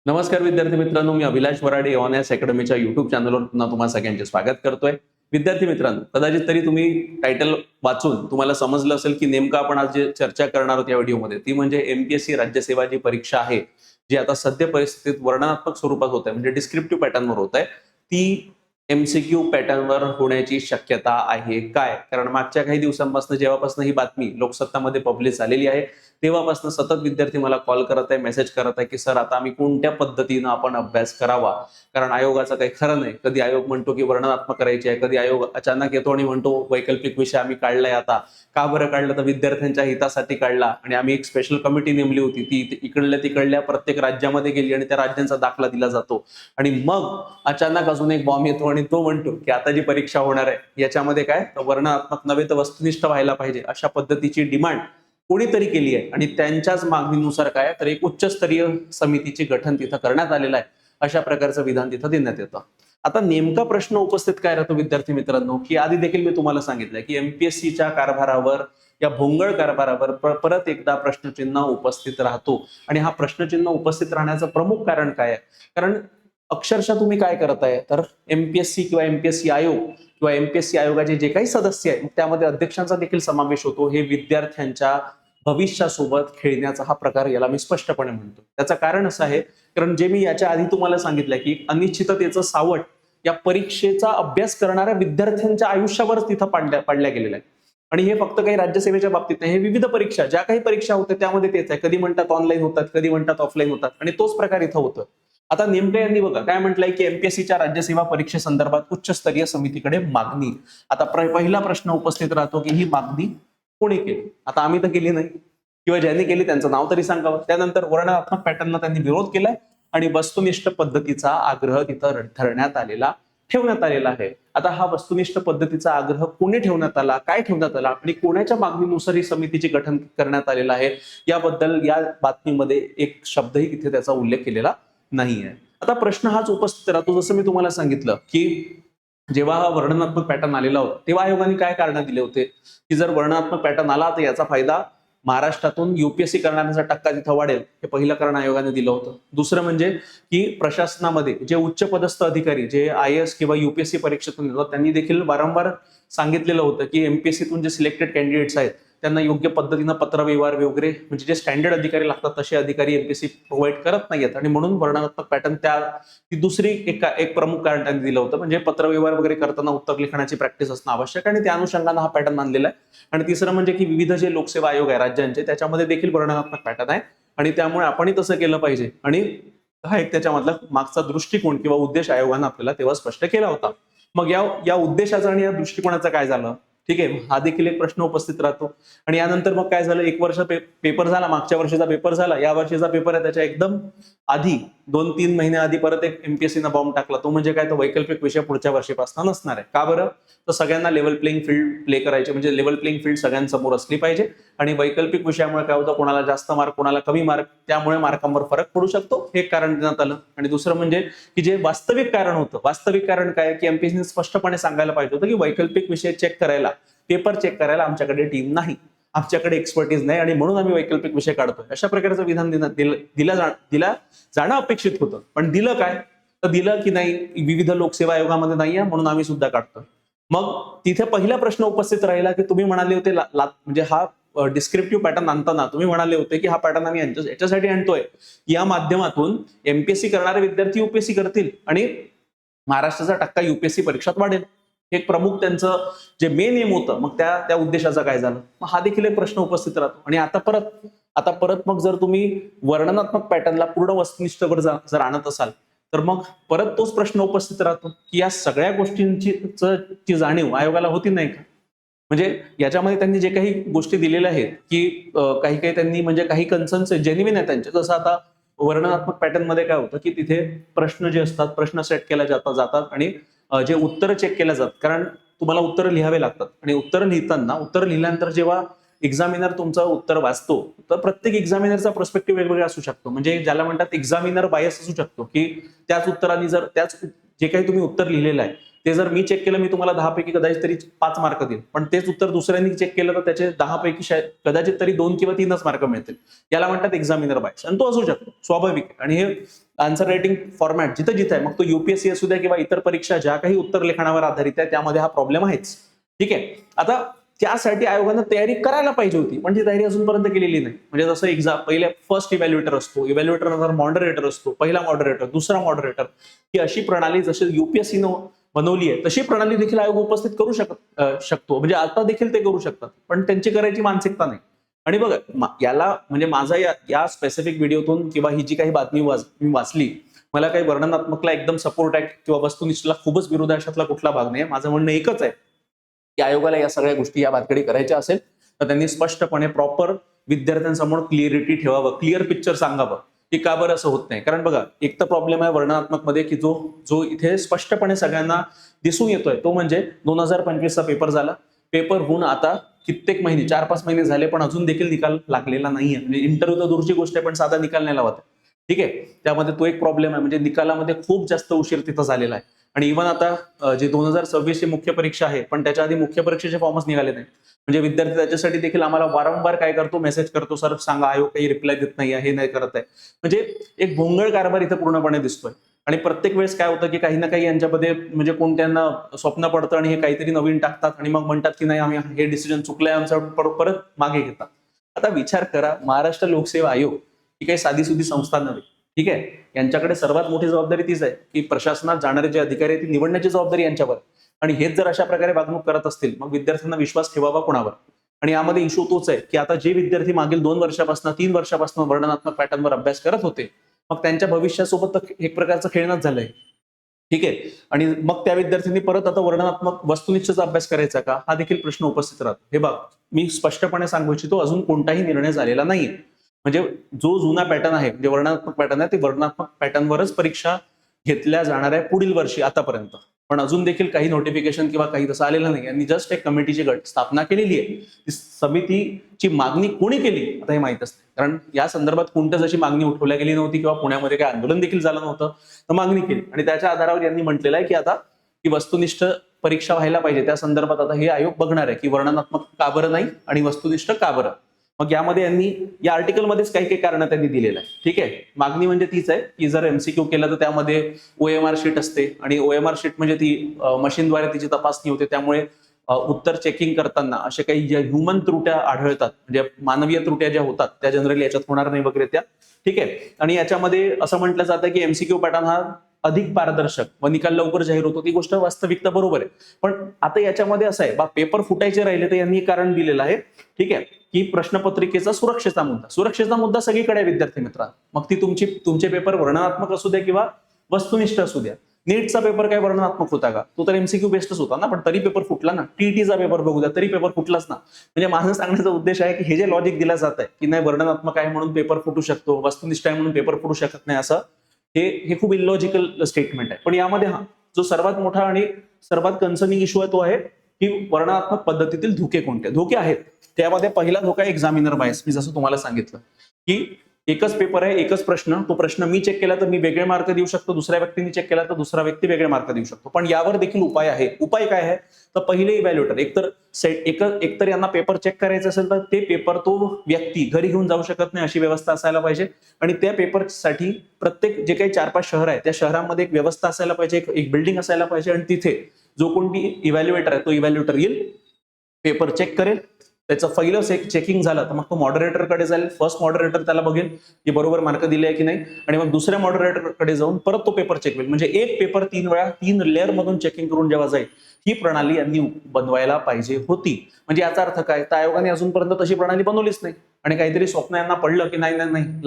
नमस्कार विद्यार्थी मित्रांनो, मी अभिलाष वराडे ऑन एस अकॅडमीच्या युट्यूब चॅनलवर पुन्हा तुम्हा सगळ्यांचे स्वागत करतोय. विद्यार्थी मित्रांनो, कदाचित तरी तुम्ही टायटल वाचून तुम्हाला समजलं असेल की नेमकं आपण आज जे चर्चा करणार आहोत या व्हिडिओमध्ये ती म्हणजे एमपीएससी राज्यसेवा जी परीक्षा आहे, जी आता सद्य परिस्थितीत वर्णनात्मक स्वरूपात होत आहे, म्हणजे डिस्क्रिप्टिव्ह पॅटर्नवर होत आहे, ती एमसीक्यू पॅटर्नवर होण्याची शक्यता आहे काय? कारण मागच्या काही दिवसांपासून जेव्हापासून ही बातमी लोकसत्तामध्ये पब्लिश झालेली आहे, तेव्हापासून सतत विद्यार्थी मला कॉल करत आहे, मेसेज करत आहे की सर आता आम्ही कोणत्या पद्धतीनं आपण अभ्यास करावा, कारण आयोगाचं काही खरं नाही. कधी आयोग म्हणतो की वर्णनात्मक करायची आहे, कधी आयोग अचानक येतो आणि म्हणतो वैकल्पिक विषय आम्ही काढलाय. आता का बरं काढलं? तर विद्यार्थ्यांच्या हितासाठी काढला आणि आम्ही एक स्पेशल कमिटी नेमली होती, ती इकडल्या तिकडल्या प्रत्येक राज्यामध्ये गेली आणि त्या राज्यांचा दाखला दिला जातो आणि मग अचानक अजून एक बॉम्ब येतो आणि तो म्हणतो की आता जी परीक्षा होणार आहे याच्यामध्ये काय वर्णनात्मक नव्हे तर वस्तुनिष्ठ व्हायला पाहिजे, अशा पद्धतीची डिमांड कोणीतरी केली आहे आणि त्यांच्याच मागणीनुसार काय तर एक उच्चस्तरीय समितीचे गठन तिथं करण्यात आलेलं आहे. अशा प्रकारचं विधान तिथं देण्यात येतं. आता नेमका प्रश्न उपस्थित काय राहतो विद्यार्थी मित्रांनो, की आधी देखील मी तुम्हाला सांगितलंय की एमपीएससीच्या कारभारावर या भोंगळ कारभारावर परत एकदा प्रश्नचिन्ह उपस्थित राहतो. आणि हा प्रश्नचिन्ह उपस्थित राहण्याचं प्रमुख कारण काय आहे? कारण अक्षरशः तुम्ही काय करताय तर एमपीएससी किंवा एमपीएससी आयोग किंवा एमपीएससी आयोगाचे जे काही सदस्य आहेत त्यामध्ये अध्यक्षांचा देखील समावेश होतो. हे विद्यार्थ्यांच्या भविष्यासोबत खेळण्याचा हा प्रकार, याला मी स्पष्टपणे म्हणतो. त्याचं कारण असं आहे, कारण जे मी याच्या आधी तुम्हाला सांगितलंय की अनिश्चिततेचं सावट या परीक्षेचा अभ्यास करणाऱ्या विद्यार्थ्यांच्या आयुष्यावरच तिथं पाडल्या गेलेलं आहे. आणि हे फक्त काही राज्यसेवेच्या बाबतीत नाही, हे विविध परीक्षा, ज्या काही परीक्षा होत्या त्यामध्ये तेच आहे. कधी म्हणतात ऑनलाईन होतात, कधी म्हणतात ऑफलाईन होतात, आणि तोच प्रकार इथं होतो. आता नेमकं यांनी बघा काय म्हटलंय की एमपीएससीच्या राज्यसेवा परीक्षेसंदर्भात उच्चस्तरीय समितीकडे मागणी. आता पहिला प्रश्न उपस्थित राहतो की ही मागणी कोणी केली? आता आम्ही तर केली नाही, किंवा ज्यांनी केली त्यांचं नाव तरी सांगावं. त्यानंतर वर्णनात्मक पॅटर्नला त्यांनी विरोध केलाय आणि वस्तुनिष्ठ पद्धतीचा आग्रह तिथं ठेवण्यात आलेला आहे. आता हा वस्तुनिष्ठ पद्धतीचा आग्रह कोणी ठेवण्यात आला, काय ठेवण्यात आला आणि कोणाच्या मागणीनुसार ही समितीचे गठन करण्यात आलेलं आहे, याबद्दल या बातमीमध्ये एक शब्दही तिथे त्याचा उल्लेख केलेला नाहीये. आता प्रश्न हाच उपस्थित राहतो, जसं मी तुम्हाला सांगितलं की जेव्हा हा वर्णनात्मक पॅटर्न आलेला होता तेव्हा आयोगाने काय कारण दिले होते की जर वर्णनात्मक पॅटर्न आला तर याचा फायदा महाराष्ट्रातून युपीएससी करणाऱ्यांचा टक्का तिथं वाढेल, हे पहिलं कारण आयोगाने दिलं होतं. दुसरं म्हणजे की प्रशासनामध्ये जे उच्च पदस्थ अधिकारी, जे आयएएस किंवा युपीएससी परीक्षेतून येतात, त्यांनी देखील वारंवार सांगितलेलं होतं की एमपीएससीतून जे सिलेक्टेड कॅन्डिडेट्स आहेत त्यांना योग्य पद्धतीनं पत्रव्यवहार वगैरे, म्हणजे जे स्टँडर्ड अधिकारी लागतात तसे अधिकारी एमपीएससी प्रोव्हाइड करत नाहीयेत, आणि म्हणून वर्णनात्मक पॅटर्न ती दुसरी एक प्रमुख कारण त्यांनी दिलं होतं. म्हणजे पत्रव्यवहार वगैरे करताना उत्तर लिखाणाची प्रॅक्टिस असणं आवश्यक, आणि त्या अनुषंगाने हा पॅटर्न आणलेला आहे. आणि तिसरं म्हणजे की विविध जे लोकसेवा आयोग आहे राज्यांचे, त्याच्यामध्ये देखील वर्णनात्मक पॅटर्न आहे आणि त्यामुळे आपणही तसं केलं पाहिजे. आणि हा एक त्याच्यामधला मागचा दृष्टिकोन किंवा उद्देश आयोगानं आपल्याला तेव्हा स्पष्ट केला होता. मग या उद्देशाचा आणि या दृष्टिकोनाचं काय झालं? ठीक आहे, हा देखील एक प्रश्न उपस्थित राहतो. आणि यानंतर मग काय झालं, एक वर्ष पेपर झाला, मागच्या वर्षीचा पेपर झाला, या वर्षीचा पेपर आहे त्याच्या एकदम आधी 2-3 महिने आधी परत एक एमपीएससीनं बॉम्ब टाकला. तो म्हणजे काय, तो वैकल्पिक विषय पुढच्या वर्षीपासून नसणार आहे. का बरं? तर सगळ्यांना लेव्हल प्लेइंग फील्ड प्ले करायचे, म्हणजे लेव्हल प्लेइंग फील्ड सगळ्यांसमोर असली पाहिजे. आणि वैकल्पिक विषयामुळे काय होतं, कोणाला जास्त मार्क, कोणाला कमी मार्क, त्यामुळे मार्कांवर फरक पडू शकतो, हे कारण देण्यात आलं. आणि दुसरं म्हणजे की जे वास्तविक कारण होतं, वास्तविक कारण काय की एमपीएससीने स्पष्टपणे सांगायला पाहिजे होतं की वैकल्पिक विषय चेक करायला, पेपर चेक करायला आमच्याकडे टीम नाही, आमच्याकडे एक्सपर्टीज नाही, आणि म्हणून आम्ही वैकल्पिक विषय काढतोय, अशा प्रकारचं विधान दिलं जाणं अपेक्षित होतं. पण दिलं काय? तर दिलं की नाही, विविध लोकसेवा आयोगामध्ये नाहीये म्हणून आम्ही सुद्धा काढतोय. मग तिथे पहिला प्रश्न उपस्थित राहिला की तुम्ही म्हणाले होते म्हणजे हा डिस्क्रिप्टिव्ह पॅटर्न आणताना तुम्ही म्हणाले होते की हा पॅटर्न आम्ही याच्यासाठी आणतोय की या माध्यमातून एमपीएससी करणारे विद्यार्थी युपीएससी करतील आणि महाराष्ट्राचा टक्का युपीएससी परीक्षात वाढेल. एक प्रमुख त्यांचं जे मेन एम होतं, मग त्या उद्देशाचं काय झालं? मग हा देखील एक प्रश्न उपस्थित राहतो. आणि आता परत मग जर तुम्ही वर्णनात्मक पॅटर्नला पूर्ण वस्तुनिष्ठवर जर आणत असाल तर मग परत तोच प्रश्न उपस्थित राहतो की या सगळ्या गोष्टींची जाणीव आयोगाला होती नाही का? म्हणजे याच्यामध्ये त्यांनी जे काही गोष्टी दिलेल्या आहेत की काही त्यांनी, म्हणजे काही कन्सर्न्स जेन्युइन आहेत त्यांचे. जसं आता वर्णनात्मक पॅटर्न मध्ये काय होतं की तिथे प्रश्न जे असतात, प्रश्न सेट केले जातात आणि जे उत्तर चेक केल्या जातात, कारण तुम्हाला उत्तर लिहावे लागतात. आणि उत्तर लिहिल्यानंतर जेव्हा एक्झामिनर तुमचं उत्तर वाचतो, तर प्रत्येक एक्झामिनरचा पर्स्पेक्टिव्ह वेगवेगळा असू शकतो. म्हणजे ज्याला म्हणतात एक्झामिनर बायस असू शकतो, की त्याच उत्तराने जर जे काही तुम्ही उत्तर लिहिलेलं आहे ते जर मी चेक केलं, मी तुम्हाला 10 पैकी कदाचित तरी 5 मार्क देईल, पण तेच उत्तर दुसऱ्यांनी चेक केलं तर त्याचे 10 पैकी कदाचित तरी 2 किंवा 3च मार्क मिळतील. याला म्हणतात एक्झामिनर बायस, आणि तो असू शकतो, स्वाभाविक आहे. आणि हे आन्सर रायटिंग फॉर्मॅट जिथं जिथं आहे, मग तो युपीएससी असू द्या किंवा इतर परीक्षा ज्या काही उत्तर लेखनावर आधारित आहे, त्यामध्ये हा प्रॉब्लेम आहेच. ठीक आहे. आता त्यासाठी आयोगानं तयारी करायला पाहिजे होती, पण ती तयारी अजूनपर्यंत केलेली नाही. म्हणजे जसं एक्झाम पहिले फर्स्ट इव्हॅल्युएटर असतो, इव्हॅल्युएटर नंतर मॉडरेटर असतो, पहिला मॉडरेटर, दुसरा मॉडरेटर, ही अशी प्रणाली जशी युपीएससीनं बनवली आहे तशी प्रणाली देखील आयोग उपस्थित करू शकतो. म्हणजे आता देखील ते करू शकतात, पण त्यांची करायची मानसिकता नाही. आणि बघा, याला म्हणजे माझा या स्पेसिफिक व्हिडिओतून किंवा ही जी काही बातमी मी वाचली, मला काही वर्णनात्मकला एकदम सपोर्ट आहे किंवा वस्तुनिष्ठला खूपच विरोधाशातला कुठला भाग नाही. माझं म्हणणं एकच आहे की आयोगाला या सगळ्या गोष्टी या भातकडे करायच्या असेल तर त्यांनी स्पष्टपणे प्रॉपर विद्यार्थ्यांसमोर क्लिअरिटी ठेवावं, क्लिअर पिक्चर सांगावं की का बरं असं होत नाही. कारण बघा, एक तर प्रॉब्लेम आहे वर्णनात्मक मध्ये की जो इथे स्पष्टपणे सगळ्यांना दिसून येतोय तो म्हणजे 2025चा पेपर झाला. पेपर होऊन आता कित्येक महिने, 4-5 महिने झाले, पण अजून देखील निकाल लागलेला नाहीये. म्हणजे इंटरव्ह्यू तर दूरची गोष्ट आहे, पण साधा निकाल नाही लावत. ठीक आहे. त्यामध्ये तो एक प्रॉब्लेम आहे. म्हणजे निकालामध्ये खूप जास्त उशीर तिथं झालेला आहे. आणि इव्हन आता जे 2026 ची मुख्य परीक्षा आहे, पण त्याच्या आधी मुख्य परीक्षेचे फॉर्मच निघाले नाही. म्हणजे विद्यार्थी त्याच्यासाठी देखील आम्हाला वारंवार काय करतो, मेसेज करतो, सर सांगा, आयोग काही रिप्लाय देत नाही, हे नाही करत आहे. म्हणजे एक भोंगळ कारभार इथं पूर्णपणे दिसतोय. आणि प्रत्येक वेळेस काय होतं की काही ना काही यांच्यामध्ये म्हणजे कोण त्यांना स्वप्न पडतं आणि हे काहीतरी नवीन टाकतात आणि मग म्हणतात की नाही, आम्ही हे डिसिजन चुकलंय आमचं, परत मागे घेतात. आता विचार करा, महाराष्ट्र लोकसेवा आयोग ही काही साधीसुधी संस्था नव्हे. ठीक आहे. यांच्याकडे सर्वात मोठी जबाबदारी तीच आहे की प्रशासनात जाणारे जे अधिकारी आहेत ती निवडण्याची जबाबदारी यांच्यावर. आणि हेच जर अशा प्रकारे वागणूक करत असतील, मग विद्यार्थ्यांना विश्वास ठेवावा कोणावर? आणि यामध्ये इश्यू तोच आहे की आता जे विद्यार्थी मागील 2 वर्षापासून 3 वर्षापासून वर्णनात्मक पॅटर्नवर अभ्यास करत होते, मग त्यांच्या भविष्यासोबत एक प्रकारचं खेळणंच झालंय. ठीक आहे. आणि मग त्या विद्यार्थ्यांनी परत आता वर्णनात्मक वस्तुनिष्ठचा अभ्यास करायचा का, हा देखील प्रश्न उपस्थित राहतो. हे बघ, मी स्पष्टपणे सांगू इच्छितो, अजून कोणताही निर्णय झालेला नाहीये. म्हणजे जो जुना पॅटर्न आहे, जे वर्णनात्मक पॅटर्न आहे, ते वर्णनात्मक पॅटर्नवरच परीक्षा घेतल्या जाणार आहे पुढील वर्षी आतापर्यंत. पण अजून देखील काही नोटिफिकेशन किंवा काही तसं आलेलं नाही. यांनी जस्ट एक कमिटीची स्थापना केलेली आहे. ती समितीची मागणी कोणी केली आता हे माहित असते, कारण या संदर्भात कोणत्याच अशी मागणी उठवल्या गेली नव्हती किंवा पुण्यामध्ये काही आंदोलन देखील झालं नव्हतं. तर मागणी केली आणि त्याच्या आधारावर यांनी म्हटलेलं आहे की आता ही वस्तुनिष्ठ परीक्षा व्हायला पाहिजे. त्या संदर्भात आता हे आयोग बघणार आहे की वर्णनात्मक का बरं नाही आणि वस्तुनिष्ठ का बरं. मग यामध्ये यांनी या आर्टिकलमध्येच काही काही कारण त्यांनी दिलेलं आहे. ठीक आहे. मागणी म्हणजे तीच आहे की जर एमसीक्यू केलं तर त्यामध्ये ओएमआर शीट असते, आणि ओएमआर शीट म्हणजे ती मशीनद्वारे तिची तपासणी होते. त्यामुळे उत्तर चेकिंग करताना असे काही ज्या ह्युमन त्रुट्या आढळतात, म्हणजे मानवीय त्रुट्या ज्या होतात, त्या जनरली याच्यात होणार नाही वगैरे त्या. ठीक आहे. आणि याच्यामध्ये असं म्हटलं जातं की एमसीक्यू पॅटर्न हा अधिक पारदर्शक व निकाल लवकर जाहीर होतो. ती गोष्ट वास्तविकता बरोबर आहे. पण आता याच्यामध्ये असं आहे, पेपर फुटायचे राहिले तर यांनी कारण दिलेलं आहे. ठीक आहे. की प्रश्नपत्रिकेचा सुरक्षेचा मुद्दा सगळीकडे आहे विद्यार्थी मित्रांनो. मग ती तुमचे पेपर वर्णनात्मक असू द्या किंवा वस्तुनिष्ठ असू द्या. नीटचा पेपर काय वर्णनात्मक होता का? तो तर एमसीक्यू बेस्डच होता ना, पण तरी पेपर फुटला ना. टीईटीचा पेपर बघू द्या, तरी पेपर फुटलाच ना. म्हणजे माझं सांगण्याचा उद्देश आहे की हे जे लॉजिक दिलं जात आहे की नाही, वर्णनात्मक आहे म्हणून पेपर फुटू शकतो, वस्तुनिष्ठ आहे म्हणून पेपर फुटू शकत नाही, असं हे खूप इलॉजिकल स्टेटमेंट आहे. पण यामध्ये जो सर्वात मोठा आणि सर्वात कन्सर्निंग इश्यू आहे तो आहे की वर्णनात्मक पद्धतीतील धोके आहेत. त्यामध्ये पहिला धोका एक्झामिनर बायस. मी जसं तुम्हाला सांगितलं की एकच पेपर आहे, एकच प्रश्न, तो प्रश्न मी चेक केला तर मी वेगळे मार्क देऊ शकतो, दुसऱ्या व्यक्तीने चेक केला तर दुसरा व्यक्ती वेगळे मार्क देऊ शकतो. पण यावर देखील उपाय आहे. उपाय काय आहे? तर पहिले इव्हॅल्युएटर एकतर यांना पेपर चेक करायचं असेल तर ते पेपर तो व्यक्ती घरी घेऊन जाऊ शकत नाही, अशी व्यवस्था असायला पाहिजे. आणि त्या पेपरसाठी प्रत्येक जे काही 4-5 शहर आहे त्या शहरांमध्ये एक व्यवस्था असायला पाहिजे, एक बिल्डिंग असायला पाहिजे. आणि तिथे जो कोणी इव्हॅल्युएटर आहे तो इव्हॅल्युएटर येईल, पेपर चेक करेल, त्याचं पहिलं चेकिंग झालं तर मग तो मॉडरेटरकडे जाईल. फर्स्ट मॉडरेटर त्याला बघेल की बरोबर मार्क दिले आहे की नाही, आणि मग दुसऱ्या मॉडरेटरकडे जाऊन परत तो पेपर चेक होईल. म्हणजे एक पेपर 3 वेळा 3 लेअर मधून चेकिंग करून जेव्हा जाईल, ही प्रणाली यांनी बनवायला पाहिजे होती. म्हणजे याचा अर्थ काय, तर आयोगाने अजूनपर्यंत तशी प्रणाली बनवलीच नाही. आणि काहीतरी स्वप्न यांना पडलं की नाही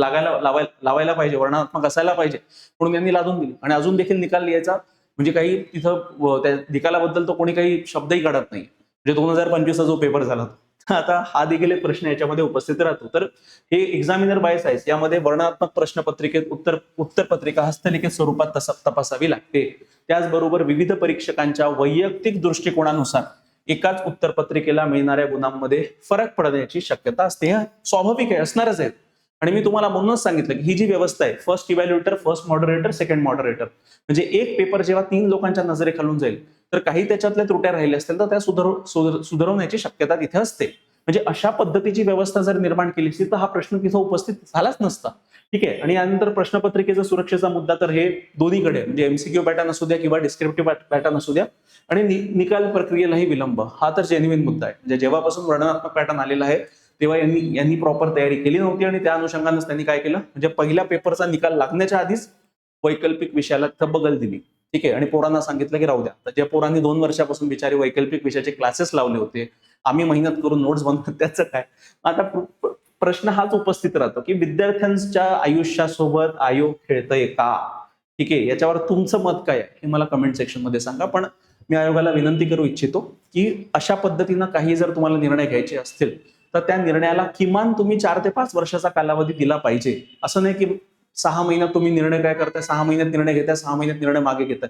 लावायला पाहिजे, वर्णनात्मक असायला पाहिजे, म्हणून यांनी लादून दिली. आणि अजून देखील निकाल लिहायचा म्हणजे काही तिथं त्या निकालाबद्दल तो कोणी काही शब्दही काढत नाही. म्हणजे 2025चा जो पेपर झाला, आता हा देखील एक प्रश्न याच्यामध्ये उपस्थित राहतो. तर हे एक्झामिनर बायस आहे. यामध्ये वर्णनात्मक प्रश्नपत्रिकेत उत्तरपत्रिका हस्तलिखित स्वरूपात तपासावी लागते. त्याचबरोबर विविध परीक्षकांच्या वैयक्तिक दृष्टिकोनानुसार एकाच उत्तरपत्रिकेला मिळणाऱ्या गुणांमध्ये फरक पडण्याची शक्यता असते. हे स्वाभाविक आहे, असणारच आहे. आणि मी तुम्हाला म्हणूनच सांगितलं की ही जी व्यवस्था आहे, first evaluator, first moderator, second moderator, म्हणजे एक पेपर जेव्हा 3 लोकांच्या नजरेखालून जाईल तर काही त्याच्यातल्या त्रुट्या राहिल्या असतील तर त्या सुधारवण्याची शक्यता तिथे असते. म्हणजे अशा पद्धतीची व्यवस्था जर निर्माण केली असती तर हा प्रश्न तिथं उपस्थित झालाच नसता. ठीक आहे. आणि यानंतर प्रश्नपत्रिकेचा सुरक्षेचा मुद्दा तर हे दोन्हीकडे म्हणजे एमसीक्यू पॅटर्न असू द्या किंवा डिस्क्रिप्टिव्ह पॅटर्न असू द्या आणि निकाल प्रक्रियेलाही विलंब, हा तर जेन्युइन मुद्दा आहे. म्हणजे जेव्हापासून वर्णनात्मक पॅटर्न आलेला आहे तेव्हा यांनी प्रॉपर तयारी केली नव्हती आणि त्या अनुषंगानेच त्यांनी काय केलं, म्हणजे पहिल्या पेपरचा निकाल लागण्याच्या आधीच वैकल्पिक विषयाला बगल दिली. ठीक आहे. आणि पोरांना सांगितलं की राहू द्या. तर ज्या पोरांनी 2 वर्षापासून बिचारे वैकल्पिक विषयाचे क्लासेस लावले होते, आम्ही मेहनत करून नोट्स बनवतो, त्याचं काय. आता प्रश्न हाच उपस्थित राहतो की विद्यार्थ्यांच्या आयुष्यासोबत आयोग खेळतय का. ठीक आहे. याच्यावर तुमचं मत काय आहे हे मला कमेंट सेक्शन मध्ये सांगा. पण मी आयोगाला विनंती करू इच्छितो की अशा पद्धतीनं काही जर तुम्हाला निर्णय घ्यायचे असतील तर त्या निर्णयाला किमान तुम्ही 4 ते 5 वर्षाचा कालावधी दिला पाहिजे. असं नाही की 6 महिन्यात तुम्ही निर्णय काय करताय, 6 महिन्यात निर्णय घेताय, 6 महिन्यात निर्णय मागे घेताय.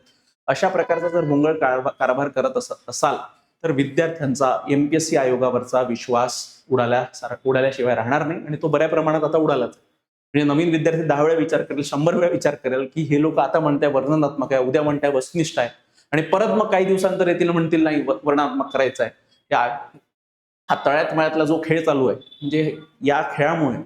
अशा प्रकारचा जर भोंगळ कारभार करत असाल तर विद्यार्थ्यांचा एमपीएससी आयोगावरचा विश्वास उडाल्याशिवाय राहणार नाही आणि तो बऱ्या प्रमाणात आता उडालाच. म्हणजे नवीन विद्यार्थी 10 वेळा विचार करेल, 100 वेळा विचार करेल की हे लोक आता म्हणताय वर्णनात्मक आहे, उद्या म्हणताय वस्तुनिष्ठ आहे आणि परत मग काही दिवसांतर येतील म्हणतील नाही वर्णनात्मक करायचं आहे. हा तळ्यात मळ्यातला जो खेळ चालू आहे, म्हणजे या खेळामुळे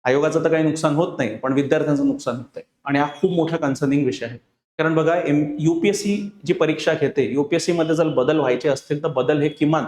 आयोगाचं तर काही नुकसान होत नाही पण विद्यार्थ्यांचं नुकसान होत आहे आणि हा खूप मोठा कन्सर्निंग विषय आहे. कारण बघा युपीएससी जी परीक्षा घेते, युपीएससी मध्ये जर बदल व्हायचे असतील तर बदल हे किमान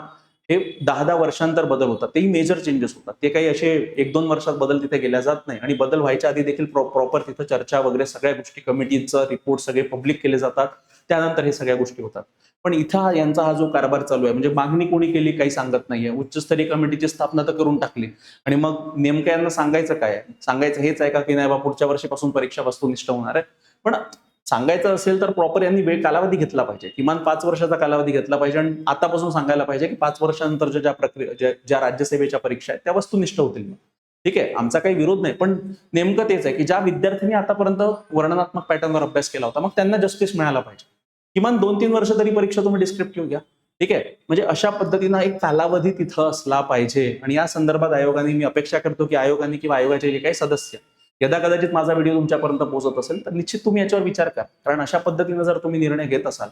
हे 10-10 वर्षांतर बदल होतात. तेही मेजर चेंजेस होतात. ते काही असे 1-2 वर्षात बदल तिथे गेल्या जात नाही आणि बदल व्हायच्या आधी देखील प्रॉपर तिथं चर्चा वगैरे सगळ्या गोष्टी, कमिटीचं रिपोर्ट सगळे पब्लिक केले जातात. त्यानंतर हे सगळ्या गोष्टी होतात. पण इथं यांचा हा जो कारभार चालू आहे, म्हणजे मागणी कोणी केली काही सांगत नाहीये. उच्चस्तरीय कमिटीची स्थापना तर करून टाकली आणि मग नेमकं यांना सांगायचं काय, सांगायचं हेच आहे का की नाही बा पुढच्या वर्षीपासून परीक्षा वस्तुनिष्ठ होणार आहे. पण सांगायचं असेल तर प्रॉपर यांनी कालावधी घेतला पाहिजे, किमान 5 वर्षाचा कालावधी घेतला पाहिजे आणि आतापासून सांगायला पाहिजे की 5 वर्षानंतरच्या ज्या राज्यसेवेच्या परीक्षा आहेत त्या वस्तुनिष्ठ होतील. ठीक आहे. आमचा काही विरोध नाही, पण नेमकं तेच आहे की ज्या विद्यार्थ्यांनी आतापर्यंत वर्णनात्मक पॅटर्नवर अभ्यास केला होता मग त्यांना जस्टिस मिळाला पाहिजे. किमान 2-3 वर्ष तरी परीक्षा तुम्ही डिस्क्रिप्टिव्ह घ्या. ठीक आहे. म्हणजे अशा पद्धतीनं एक कालावधी तिथं असला पाहिजे आणि या संदर्भात आयोगाने, मी अपेक्षा करतो की आयोगाने किंवा आयोगाचे जे काही सदस्य, यदा कदाचित माझा व्हिडिओ तुमच्यापर्यंत पोहोचत असेल तर निश्चित तुम्ही याच्यावर विचार करा. कारण अशा पद्धतीनं जर तुम्ही निर्णय घेत असाल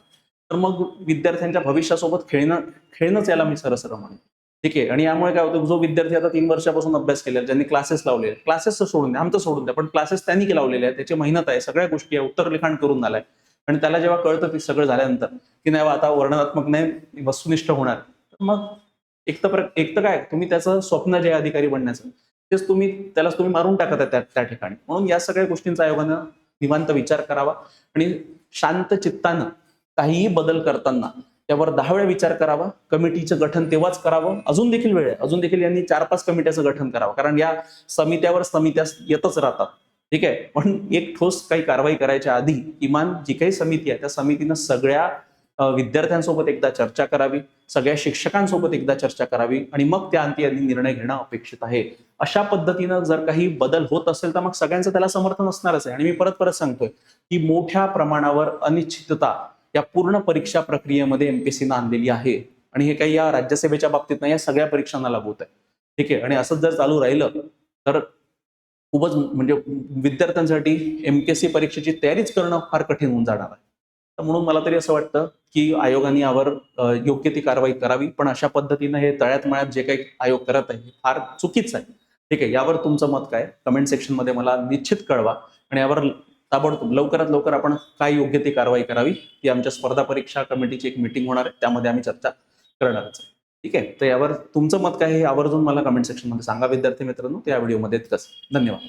तर मग विद्यार्थ्यांच्या भविष्यासोबत खेळणंच याला मी सरळ म्हणेन. ठीक आहे. आणि यामुळे काय होतं, जो विद्यार्थी आता 3 वर्षापासून अभ्यास केला, ज्यांनी क्लासेस लावले, क्लासेस सोडून द्या, आमचं सोडून द्या, पण क्लासेस त्यांनी लावलेले आहेत, त्याची मेहनत आहे, सगळ्या गोष्टी आहे, उत्तर लिखाण करून आलाय आणि त्याला जेव्हा कळतं ते सगळं झाल्यानंतर की नाही आता वर्णनात्मक नाही वस्तुनिष्ठ होणार, तर मग एक तर काय तुम्ही त्याचं स्वप्न जे अधिकारी बनण्याचं तेच त्यालाच तुम्ही मारून टाकत आहे त्या ठिकाणी. म्हणून या सगळ्या गोष्टींचा आयोगानं निवांत विचार करावा आणि शांत चित्तानं काहीही बदल करताना त्यावर 10 वेळा विचार करावा. कमिटीचं गठन तेव्हाच करावं. अजून देखील वेळ आहे, अजून देखील यांनी 4-5 कमिट्याचं गठन करावं, कारण या समित्या येतच राहतात. ठीक आहे. पण एक ठोस काही कारवाई करायच्या आधी किमान जी काही समिती आहे त्या समितीनं सगळ्या विद्यार्थ्यांसोबत एकदा चर्चा करावी, सगळ्या शिक्षकांसोबत एकदा चर्चा करावी आणि मग त्या अंती यांनी निर्णय घेणं अपेक्षित आहे. अशा पद्धतीनं जर काही बदल होत असेल तर मग सगळ्यांचं त्याला समर्थन असणारच आहे. आणि मी परत सांगतोय की मोठ्या प्रमाणावर अनिश्चितता या पूर्ण परीक्षा प्रक्रियेमध्ये एमपीएससीनं आणलेली आहे आणि हे काही या राज्यसेवेच्या बाबतीत नाही, या सगळ्या परीक्षांना लागू आहे. ठीक आहे. आणि असंच जर चालू राहिलं तर खूपच म्हणजे विद्यार्थ्यांसाठी एमपीएससी परीक्षेची तयारीच करणं फार कठीण होऊन जाणार आहे. तर म्हणून मला तरी असं वाटतं की आयोगाने यावर योग्य ती कारवाई करावी. पण अशा पद्धतीनं हे तळ्यात मळ्यात जे काही आयोग करत आहे हे फार चुकीचं आहे. ठीक आहे. यावर तुमचं मत काय, कमेंट सेक्शन मध्ये मला निश्चित कळवा आणि यावर ताबडतोब लवकरात लवकर आपण काय योग्य ती कारवाई करावी ती आमच्या स्पर्धा परीक्षा कमिटीची एक मीटिंग होणार आहे, त्यामध्ये आम्ही चर्चा करणारच आहे. ठीक आहे. तर यावर तुमचं मत काय हे आवर्जून मला कमेंट सेक्शन मध्ये सांगा विद्यार्थी मित्रांनो. त्या व्हिडिओमध्ये धन्यवाद.